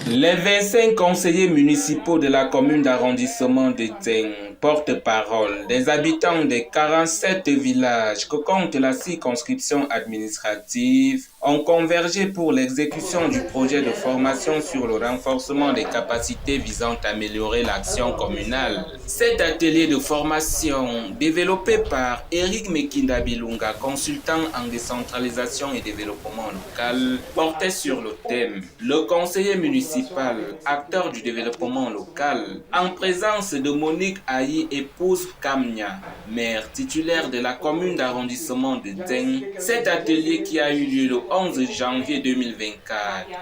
Les 25 conseillers municipaux de la commune d'arrondissement de Tseng, porte-parole des habitants des 47 villages que compte la circonscription administrative, ont convergé pour l'exécution du projet de formation sur le renforcement des capacités visant à améliorer l'action communale. Cet atelier de formation, développé par Eric Mekinda Bilunga, consultant en décentralisation et développement local, portait sur le thème « Le conseiller municipal, acteur du développement local », en présence de Monique Ayi, épouse Kamnia, maire titulaire de la commune d'arrondissement de Tseng. Cet atelier qui a eu lieu le 11 janvier 2024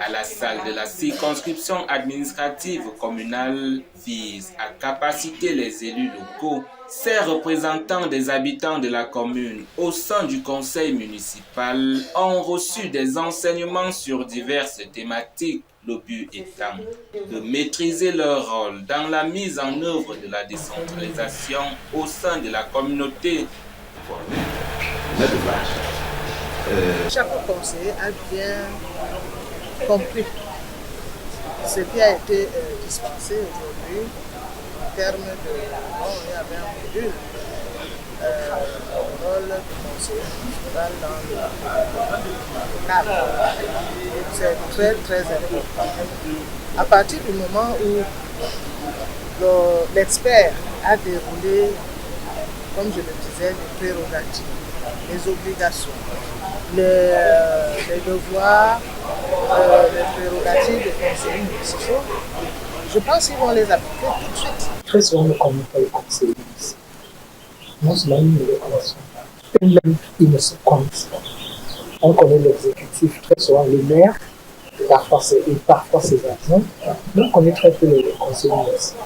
à la salle de la circonscription administrative communale vise à capaciter les élus locaux. Ces représentants des habitants de la commune au sein du conseil municipal ont reçu des enseignements sur diverses thématiques, le but étant de maîtriser leur rôle dans la mise en œuvre de la décentralisation au sein de la communauté. Chaque conseiller a bien compris ce qui a été dispensé aujourd'hui en termes de... il y avait un module, le rôle du conseiller municipal dans le cadre. C'est très très important. À partir du moment où l'expert a déroulé, comme je le disais, les prérogatives, les obligations, les devoirs, les prérogatives des conseillers municipaux, je pense qu'ils vont les appliquer tout de suite. Très souvent, on ne connaît pas les conseillers municipaux. Non seulement nous ne les connaissons pas, eux-mêmes, ils ne se connaissent pas. On connaît l'exécutif, très souvent le maire, parfois ses adjoints, mais on connaît très peu les conseillers municipaux.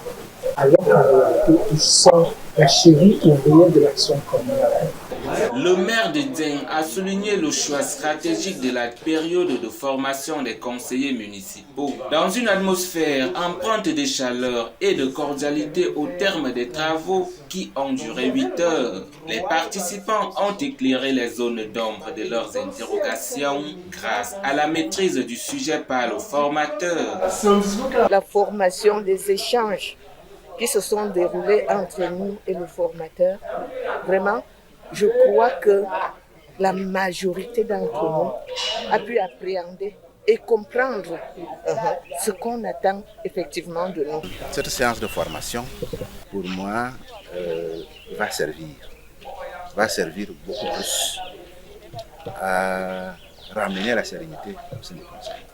Alors qu'en réalité, ils sont la cheville ouvrière de l'action communale. Le maire de Tseng a souligné le choix stratégique de la période de formation des conseillers municipaux. Dans une atmosphère empreinte de chaleur et de cordialité au terme des travaux qui ont duré 8 heures, les participants ont éclairé les zones d'ombre de leurs interrogations grâce à la maîtrise du sujet par le formateur. La formation des échanges qui se sont déroulés entre nous et le formateur, vraiment, je crois que la majorité d'entre nous a pu appréhender et comprendre ce qu'on attend effectivement de nous. Cette séance de formation, pour moi, va servir beaucoup plus à ramener la sérénité au sein du conseil.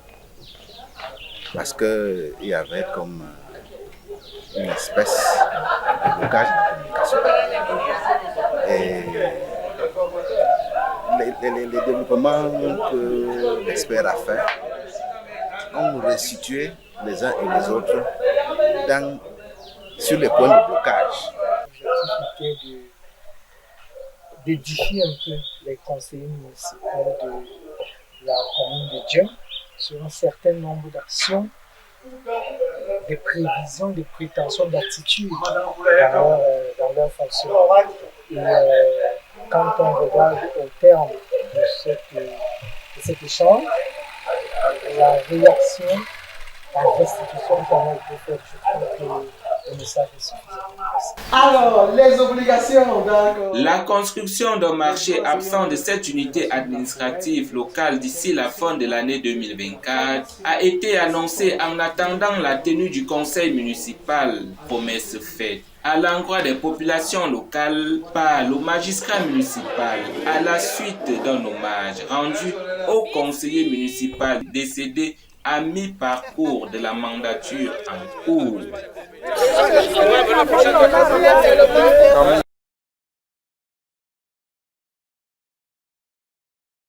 Parce qu'il y avait comme une espèce de blocage de la communication. Et les développements que l'expert a fait ont restitué les uns et les autres sur les points de blocage. L'objectif était d'édifier un peu les conseillers municipaux de la commune de Dieu sur un certain nombre d'actions, des prévisions, des prétentions d'attitude dans leur fonction. Et quand on regarde au terme de cet échange, la réaction, la restitution qui a été faite, je trouve que le message est suffisant. Alors, les obligations, d'accord. La construction d'un marché absent de cette unité administrative locale d'ici la fin de l'année 2024 a été annoncée en attendant la tenue du conseil municipal. Promesse faite à l'endroit des populations locales par le magistrat municipal à la suite d'un hommage rendu au conseiller municipal décédé à mi-parcours de la mandature en cours.